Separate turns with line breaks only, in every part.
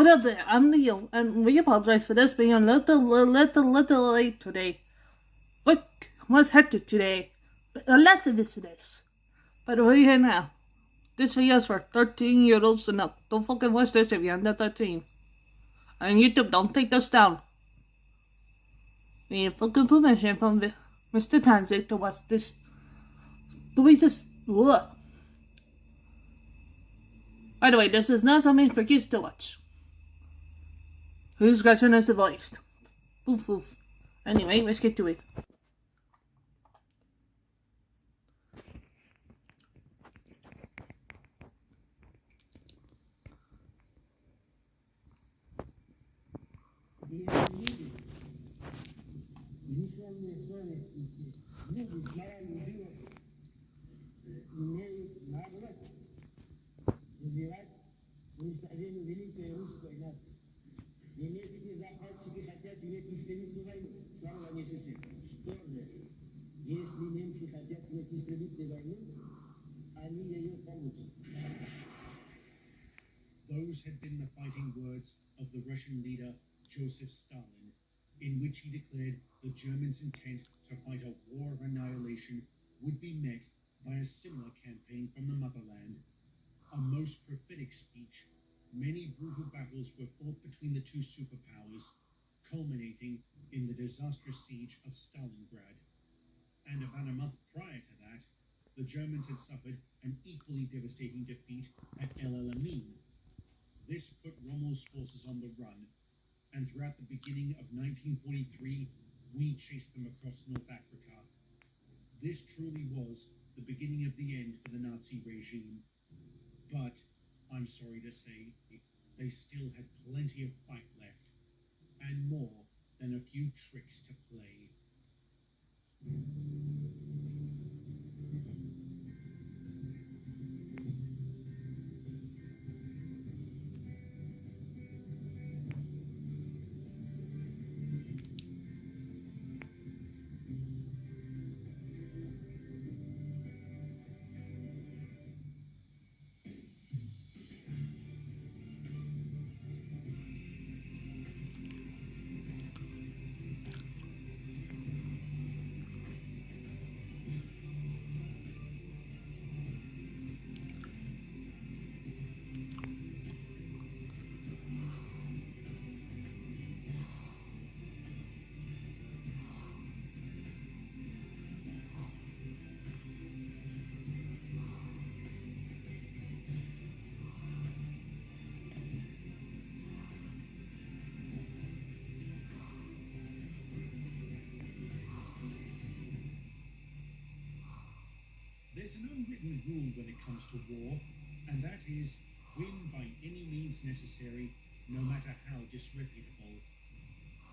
Hello there, I'm Leo, and we apologize for this being a little late today. What was hectic today? Let's visit this. But we're here now. This video is for 13-year-olds and up. Don't fucking watch this if you're under 13. And YouTube, don't take this down. We need fucking permission from Mr. Tansy to watch this. By the way, this is not something for kids to watch. Who's discretion is advised. Poof poof. Anyway, let's get to it.
Those had been the fighting words of the Russian leader Joseph Stalin, in which he declared the Germans' intent to fight a war of annihilation would be met by a similar campaign from the motherland. A most prophetic speech. Many brutal battles were fought between the two superpowers, culminating in the disastrous siege of Stalingrad. And about a month prior to that, the Germans had suffered an equally devastating defeat at El Alamein. This put Rommel's forces on the run, and throughout the beginning of 1943, we chased them across North Africa. This truly was the beginning of the end for the Nazi regime. But, I'm sorry to say, they still had plenty of fight left, and more than a few tricks to play. There's an unwritten rule when it comes to war, and that is win by any means necessary, no matter how disreputable.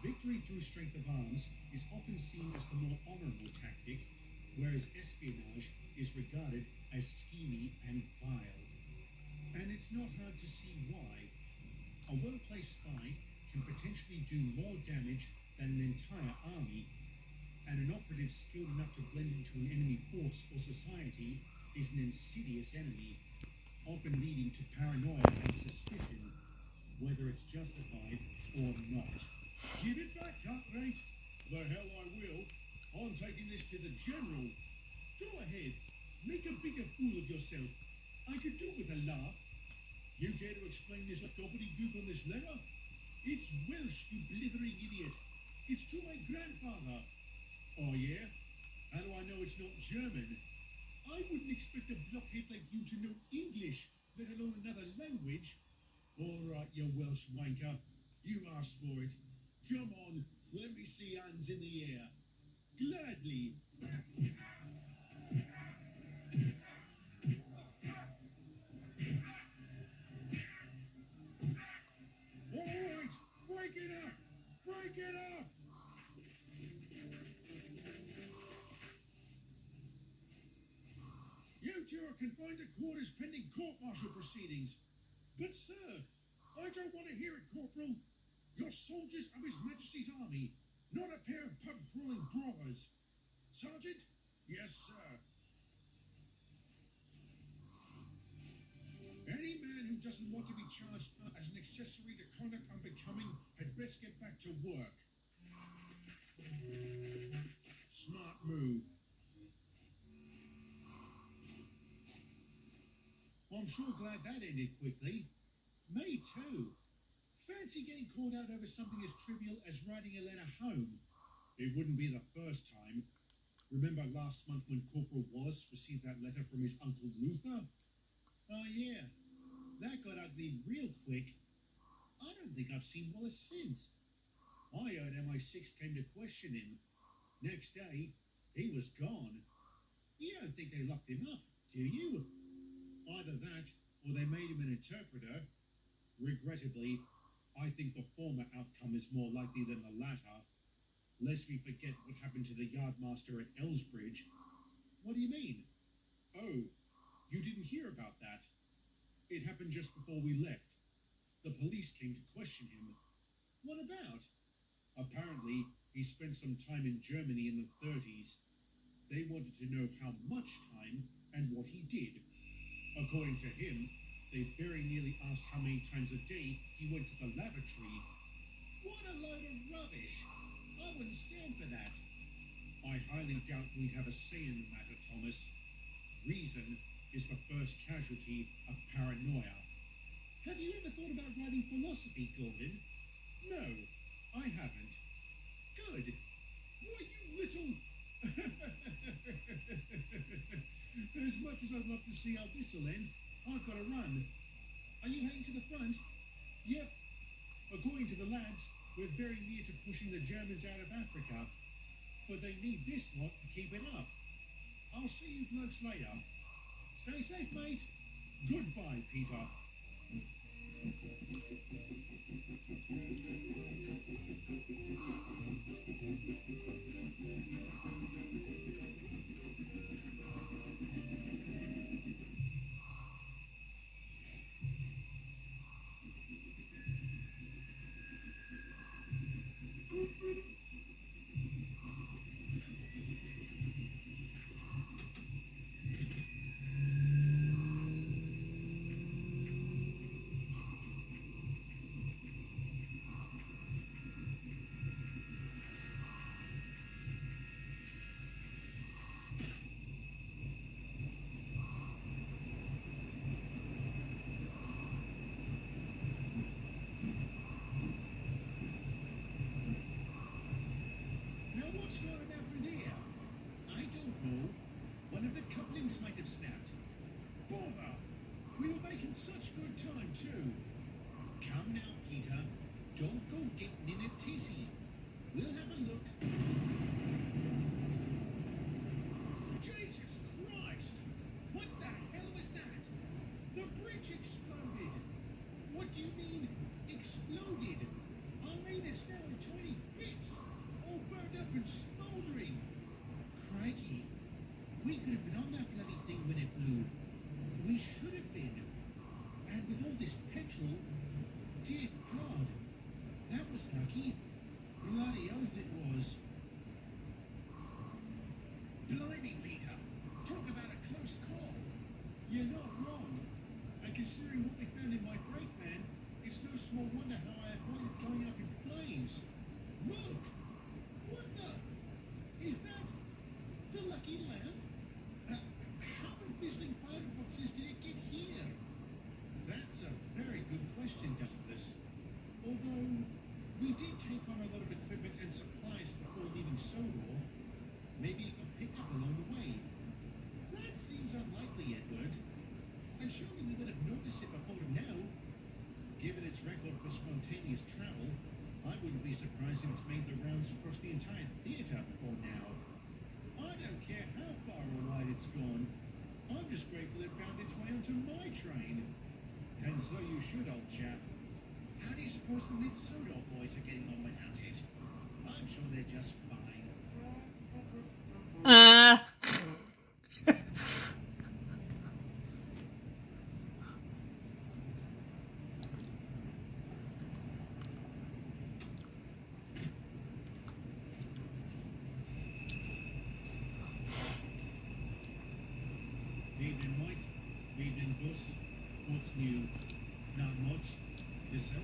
Victory through strength of arms is often seen as the more honorable tactic, whereas espionage is regarded as schemy and vile. And it's not hard to see why. A well-placed spy can potentially do more damage than an entire army, and an operative skilled enough to blend into an enemy force or society is an insidious enemy, often leading to paranoia and suspicion, whether it's justified or not.
Give it back, Cartwright. The hell I will. I'm taking this to the General. Go ahead. Make a bigger fool of yourself. I could do with a laugh. You care to explain this gobbledygook on this letter? It's Welsh, you blithering idiot. It's to my grandfather. Oh, yeah? How do I know it's not German? I wouldn't expect a blockhead like you to know English, let alone another language. All right, you Welsh wanker. You asked for it. Come on, let me see hands in the air. Gladly. All right, break it up! Break it up! You two are confined to quarters pending court-martial proceedings. But, sir, I don't want to hear it, Corporal. You're soldiers of His Majesty's Army, not a pair of pub-crawling brawlers. Sergeant? Yes, sir. Any man man who doesn't want to be charged as an accessory to conduct unbecoming had best get back to work. Smart move. Well, I'm sure glad that ended quickly. Me too. Fancy getting called out over something as trivial as writing a letter home. It wouldn't be the first time. Remember last month when Corporal Wallace received that letter from his Uncle Luther? Oh yeah, that got ugly real quick. I don't think I've seen Wallace since. I heard MI6 came to question him. Next day, he was gone. You don't think they locked him up, do you? Either that, or they made him an interpreter. Regrettably, I think the former outcome is more likely than the latter. Lest we forget what happened to the yardmaster at Elsbridge. What do you mean? Oh, you didn't hear about that? It happened just before we left. The police came to question him. What about? Apparently, he spent some time in Germany in the 30s. They wanted to know how much time and what he did. According to him, they very nearly asked how many times a day he went to the lavatory. What a load of rubbish! I wouldn't stand for that. I highly doubt we'd have a say in the matter, Thomas. Reason is the first casualty of paranoia. Have you ever thought about writing philosophy, Gordon? No, I haven't. Good. Why, you little... As much as I'd love to see how this'll end, I've got to run. Are you heading to the front? Yep. According to the lads, we're very near to pushing the Germans out of Africa. But they need this lot to keep it up. I'll see you blokes later. Stay safe, mate. Goodbye, Peter. What's going to happen here? I don't know. One of the couplings might have snapped. Bother! We were making such good time, too. Come now, Peter. Don't go getting in a tizzy. We'll have a look. Jesus Christ! What the hell was that? The bridge exploded. What do you mean, exploded? I mean, it's now in 20 bits. All burned up and smouldering. Crikey. We could have been on that bloody thing when it blew. We should have been. And with all this petrol, dear God, that was lucky. Bloody oath it was. Blimey, Peter. Talk about a close call. You're not wrong. And considering what we found in my brake van, it's no small wonder how I avoided going up in flames. Look! What the? Is that the lucky lamp? How many fizzling fireboxes did it get here? That's a very good question, Douglas. Although, we did take on a lot of equipment and supplies before leaving Sodor. Maybe it got picked up along the way. That seems unlikely, Edward. And surely we would have noticed it before now. Given its record for spontaneous travel, I wouldn't be surprised if it's made the rounds across the entire theatre before now. I don't care how far or wide it's gone. I'm just grateful it found its way onto my train. And so you should, old chap. How do you suppose the mid-Sodor boys are getting on without it? I'm sure they're just fine. Evening, Mike. Evening, Gus.
What's new? Not much. Yourself?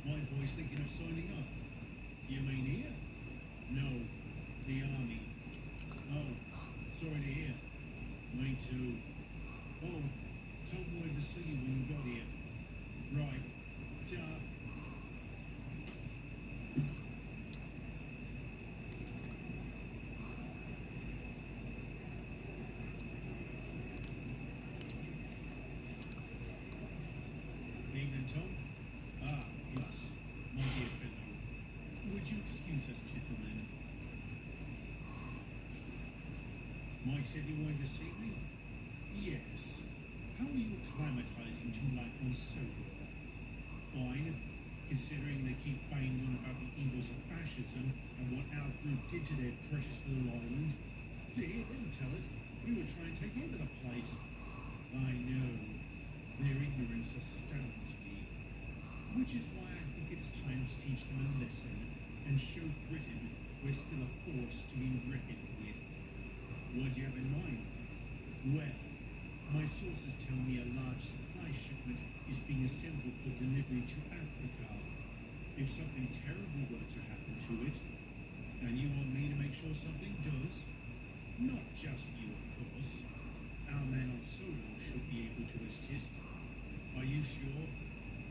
My boy's thinking of signing up. You mean here? No, the army. Oh, sorry to hear. Me too. Oh, Tom wanted to see you when you got here. Right. Ta. Evening, Tom. Ah, yes, my dear fellow. Would you excuse us, gentlemen? Mike said you wanted to see me? Yes. How are you acclimatizing to life on Sodor? Fine, considering they keep banging on about the evils of fascism and what our group did to their precious little island. To hear them tell it, we were trying to take over the place. I know. Their ignorance astounds me. Which is why I think it's time to teach them a lesson and show Britain we're still a force to be reckoned with. What do you have in mind? Well, my sources tell me a large supply shipment is being assembled for delivery to Africa. If something terrible were to happen to it, and you want me to make sure something does, not just you, of course, our man on Sodor should be able to assist. Are you sure?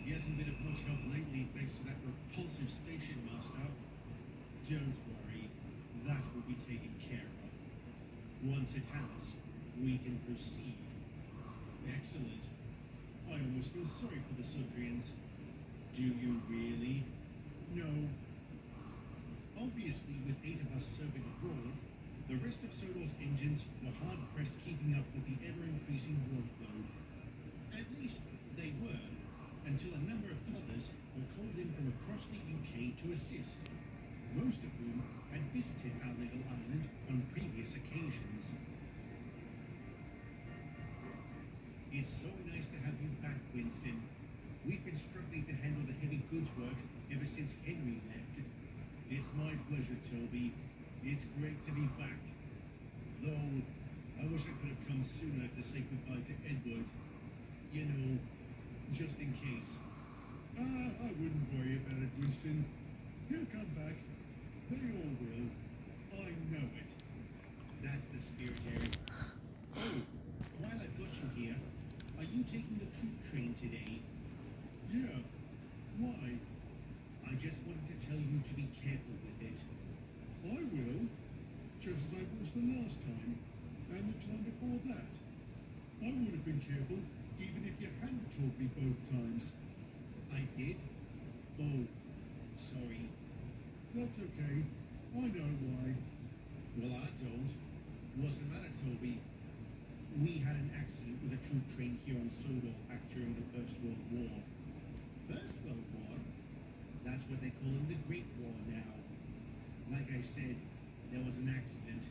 He hasn't been of much help lately thanks to that repulsive station master. Don't worry, that will be taken care of. Once it has, we can proceed. Excellent. I almost feel sorry for the Sudrians. Do you really? No. Obviously, with 8 of us serving abroad, the rest of Sodor's engines were hard-pressed keeping up with the ever-increasing workload. At least, they were, until a number of others were called in from across the UK to assist, most of whom had visited our little island on previous occasions. It's so nice to have you back, Winston. We've been struggling to handle the heavy goods work ever since Henry left. It's my pleasure, Toby. It's great to be back. Though, I wish I could have come sooner to say goodbye to Edward. You know, just in case. I wouldn't worry about it, Winston. He'll come back. They all will. I know it. That's the spirit, Harry. Oh, while I've got you here, are you taking the troop train today? Yeah. Why? I just wanted to tell you to be careful with it. I will. Just as I was the last time, and the time before that. I would have been careful, even if you hadn't told me both times. I did? Oh, sorry. That's okay. I know why. Well, I don't. What's the matter, Toby? We had an accident with a troop train here on Sodor back during the First World War. First World War? That's what they call it, the Great War now. Like I said, there was an accident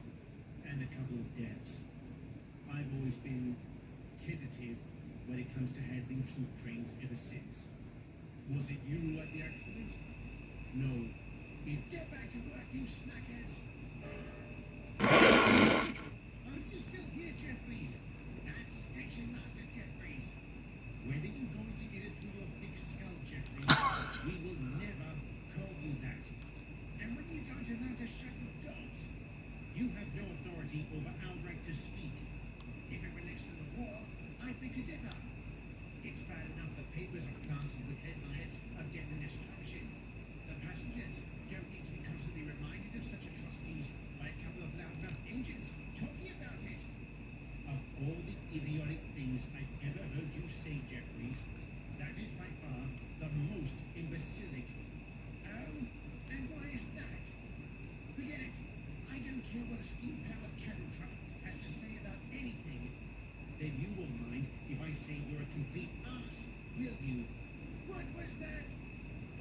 and a couple of deaths. I've always been tentative when it comes to handling troop trains ever since. Was it you who had the accident? No. Get back to work, you snackers! Are you still here, Jeffries? That's Station Master Jeffries. When are you going to get it through your thick skull, Jeffries? We will never call you that. And when are you going to learn to shut your gobs? You have no authority over our right to speak. If it relates to the war, I beg to differ. It's bad enough the papers are classy with headlines of death and destruction. The passengers don't need to be constantly reminded of such atrocities by a couple of loudmouth engines talking about it. Of all the idiotic things I've ever heard you say, Jeffries, that is by far the most imbecilic. Oh, and why is that? Forget it. I don't care what a steam-powered cattle truck has to say about anything. Then you won't mind if I say you're a complete ass, will you? What was that?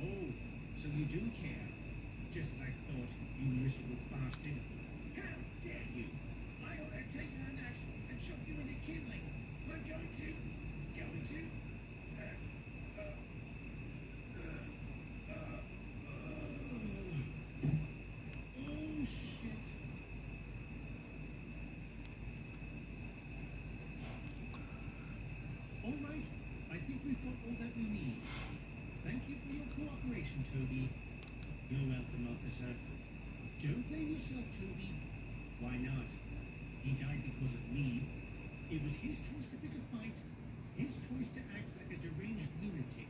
Oh, so you do care. Just as I thought, you miserable bastard. How dare you? I ought to take an axe and chop you into kindling. I'm going to. Oh, shit. All right, I think we've got all that we need. Thank you for your cooperation, Toby. You're welcome, officer. Don't blame yourself, Toby. Why not? He died because of me. It was his choice to pick a fight, his choice to act like a deranged lunatic.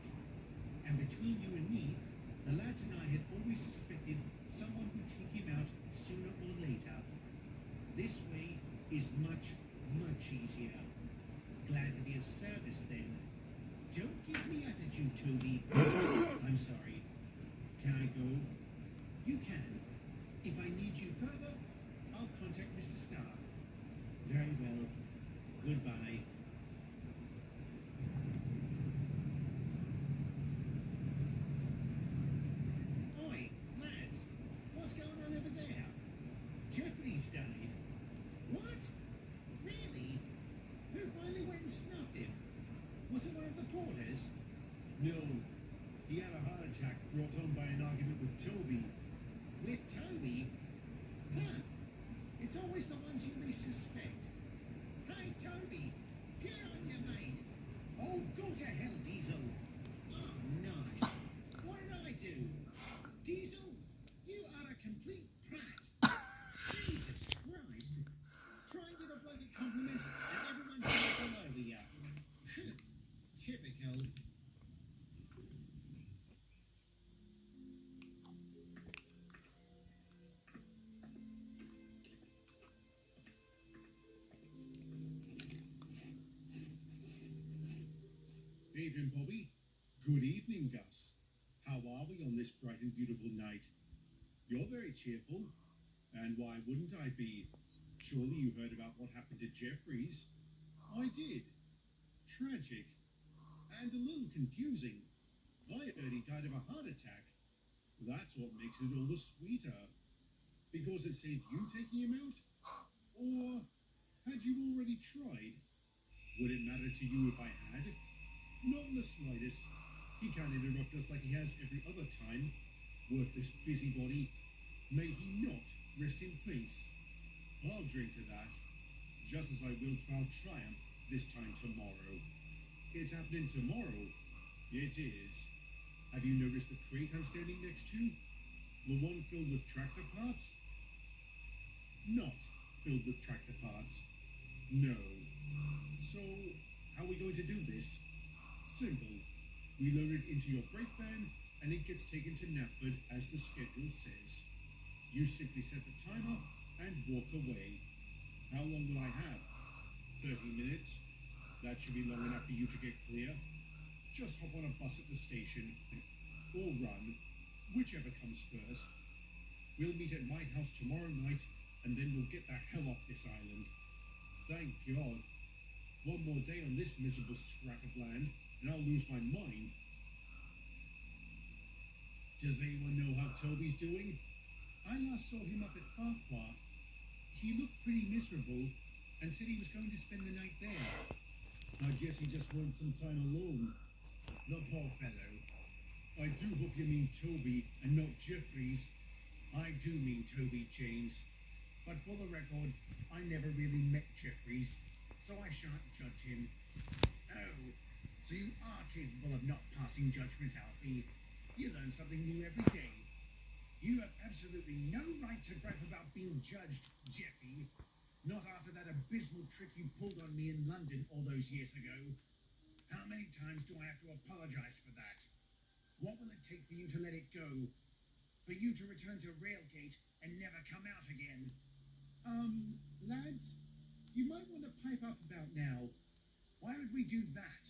And between you and me, the lads and I had always suspected someone would take him out sooner or later. This way is much, much easier. Glad to be of service then. Don't give me attitude, Toby. I'm sorry. Can I go? You can. If I need you further, I'll contact Mr. Starr. Very well. Goodbye. Oi, lads. What's going on over there? Jeffrey's died. What? Really? Who finally went and snubbed him? Was it one of the porters? No. He had a heart attack brought on by an argument with Toby. With Toby? Huh. It's always the ones you least suspect. Hey, Toby! Get on your mate! Oh, go to hell, Diesel! Oh, nice. What did I do? Diesel, you are a complete prat. Jesus Christ. Try and give a bloke a compliment and everyone jumps all over you. Typical. Evening, Bobby. Good evening, Gus. How are we on this bright and beautiful night? You're very cheerful. And why wouldn't I be? Surely you heard about what happened to Jeffries. I did. Tragic. And a little confusing. I heard he died of a heart attack. That's what makes it all the sweeter. Because it saved you taking him out? Or had you already tried? Would it matter to you if I had? Not in the slightest. He can't interrupt us like he has every other time. Worthless busybody. May he not rest in peace. I'll drink to that. Just as I will to our triumph this time tomorrow. It's happening tomorrow. It is. Have you noticed the crate I'm standing next to? The one filled with tractor parts? Not filled with tractor parts. No. So, how are we going to do this? Simple. We load it into your brake van, and it gets taken to Knapford as the schedule says. You simply set the timer and walk away. How long will I have? 30 minutes? That should be long enough for you to get clear. Just hop on a bus at the station, or run, whichever comes first. We'll meet at my house tomorrow night, and then we'll get the hell off this island. Thank God. One more day on this miserable scrap of land, and I'll lose my mind. Does anyone know how Toby's doing? I last saw him up at Farquhar. He looked pretty miserable, and said he was going to spend the night there. I guess he just wanted some time alone. The poor fellow. I do hope you mean Toby and not Jeffries. I do mean Toby, James. But for the record, I never really met Jeffries, so I shan't judge him. Oh, so you are capable of not passing judgment, Alfie. You learn something new every day. You have absolutely no right to gripe about being judged, Jeffy. Not after that abysmal trick you pulled on me in London all those years ago. How many times do I have to apologize for that? What will it take for you to let it go? For you to return to Railgate and never come out again? Lads, you might want to pipe up about now. Why would we do that?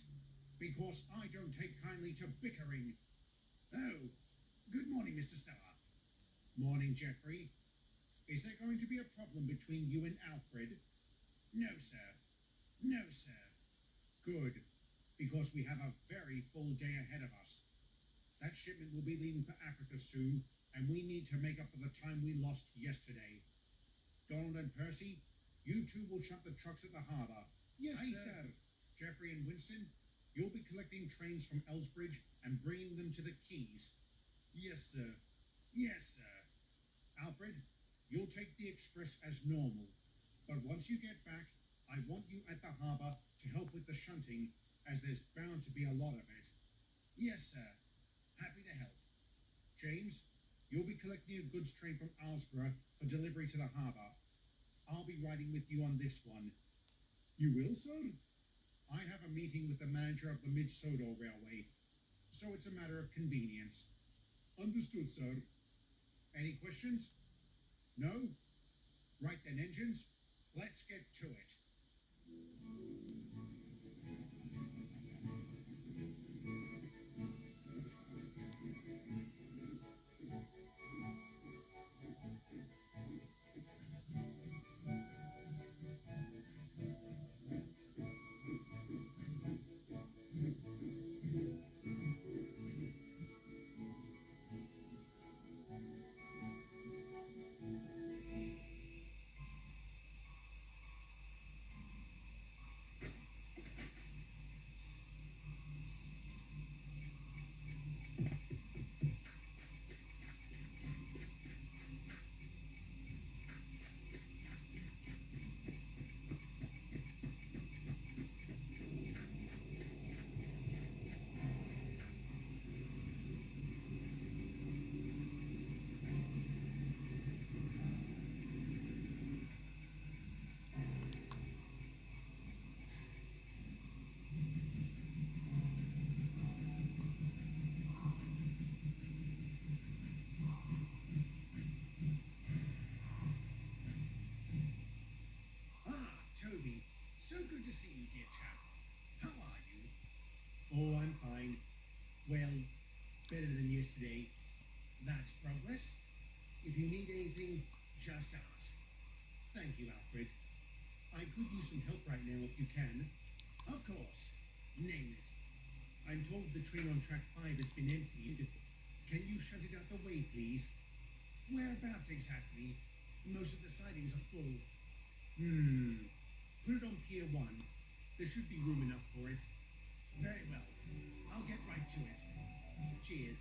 Because I don't take kindly to bickering. Oh, good morning, Mr. Starr. Morning, Jeffrey. Is there going to be a problem between you and Alfred? No, sir. No, sir. Good, because we have a very full day ahead of us. That shipment will be leaving for Africa soon, and we need to make up for the time we lost yesterday. Donald and Percy, you two will shut the trucks at the harbor. Yes, sir. Jeffrey and Winston, you'll be collecting trains from Elsbridge and bringing them to the quays. Yes, sir. Yes, sir. Alfred, you'll take the express as normal. But once you get back, I want you at the harbor to help with the shunting as there's bound to be a lot of it. Yes, sir. Happy to help. James, you'll be collecting a goods train from Alsborough for delivery to the harbour. I'll be riding with you on this one.
You will, sir?
I have a meeting with the manager of the Mid-Sodor Railway, so it's a matter of convenience.
Understood, sir.
Any questions? No? Right then, engines. Let's get to it. Toby, so good to see you, dear chap. How are you? Oh, I'm fine. Well, better than yesterday. That's progress. If you need anything, just ask. Thank you, Alfred. I could use some help right now if you can. Of course. Name it. I'm told the train on track 5 has been emptied. Can you shut it out the way, please? Whereabouts exactly? Most of the sidings are full. Put it on Pier 1. There should be room enough for it. Very well. I'll get right to it. Cheers.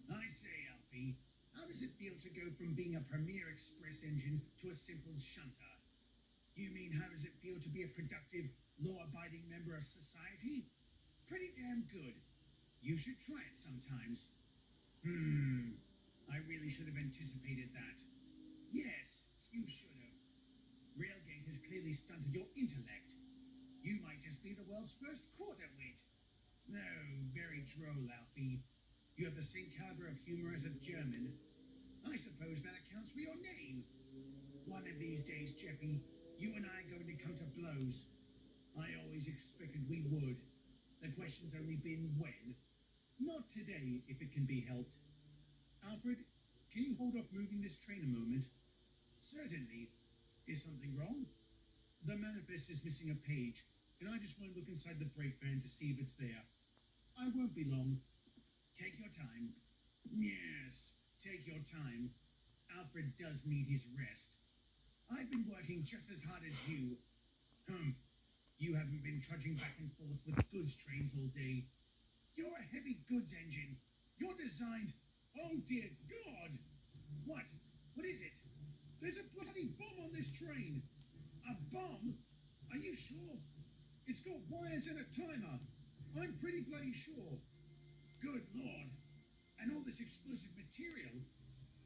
I say, Alfie, how does it feel to go from being a premier express engine to a simple shunter? You mean how does it feel to be a productive, law-abiding member of society? Pretty damn good. You should try it sometimes. I really should have anticipated that. Yes, you should have. Railgate has clearly stunted your intellect. You might just be the world's first quarter wit. No, very droll, Alfie. You have the same caliber of humor as a German. I suppose that accounts for your name. One of these days, Jeffy, you and I are going to come to blows. I always expected we would. The question's only been when. Not today, if it can be helped. Alfred, can you hold off moving this train a moment? Certainly. Is something wrong? The manifest is missing a page, and I just want to look inside the brake van to see if it's there. I won't be long. Take your time. Yes, take your time. Alfred does need his rest. I've been working just as hard as you. You haven't been trudging back and forth with goods trains all day. You're a heavy goods engine. You're designed... Oh, dear God! What? What is it? There's a bloody bomb on this train. A bomb? Are you sure? It's got wires and a timer. I'm pretty bloody sure. Good Lord. And all this explosive material.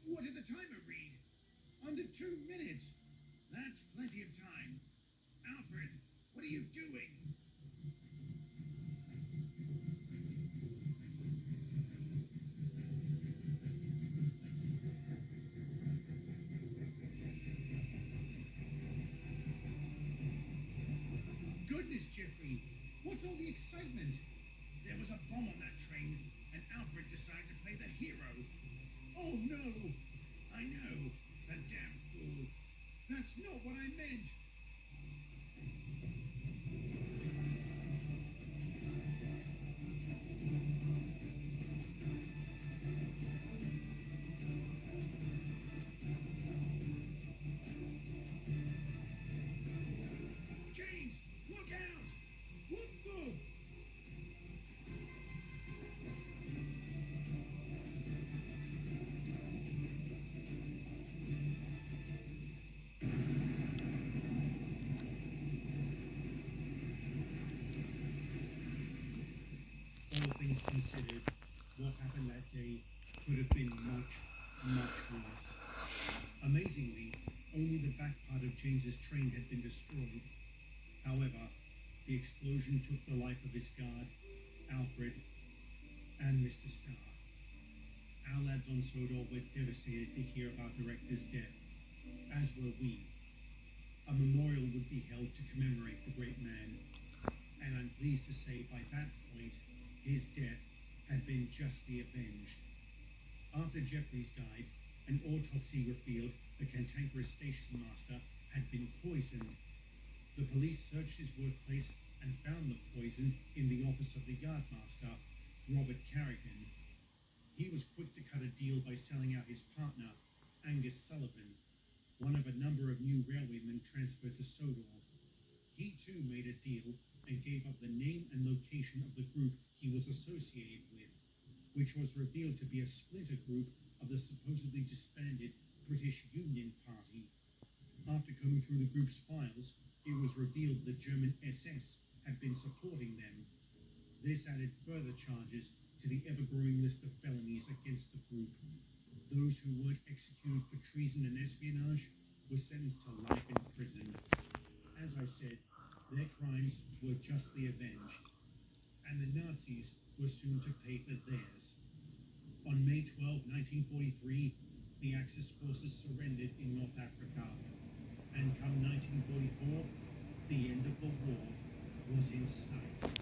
What did the timer read? Under 2 minutes. That's plenty of time. Alfred, what are you doing? Goodness, Jeffrey. What's all the excitement? There was a bomb on that train, and Alfred decided to play the hero. Oh, no. I know. The damn fool. That's not what I meant. All things considered, what happened that day could have been much, much worse. Amazingly, only the back part of James's train had been destroyed. However, the explosion took the life of his guard, Alfred, and Mr. Starr. Our lads on Sodor were devastated to hear of our director's death, as were we. A memorial would be held to commemorate the great man, and I'm pleased to say by that point, his death had been justly avenged. After Jeffries died, an autopsy revealed the cantankerous station master had been poisoned. The police searched his workplace and found the poison in the office of the yardmaster, Robert Carrigan. He was quick to cut a deal by selling out his partner, Angus Sullivan, one of a number of new railwaymen transferred to Sodor. He too made a deal and gave up the name and location of the group he was associated with, which was revealed to be a splinter group of the supposedly disbanded British Union Party. After combing through the group's files, it was revealed the German SS had been supporting them. This added further charges to the ever-growing list of felonies against the group. Those who weren't executed for treason and espionage were sentenced to life in prison. As I said, their crimes were justly avenged, and the Nazis were soon to pay for theirs. On May 12, 1943, the Axis forces surrendered in North Africa, and come 1944, the end of the war was in sight.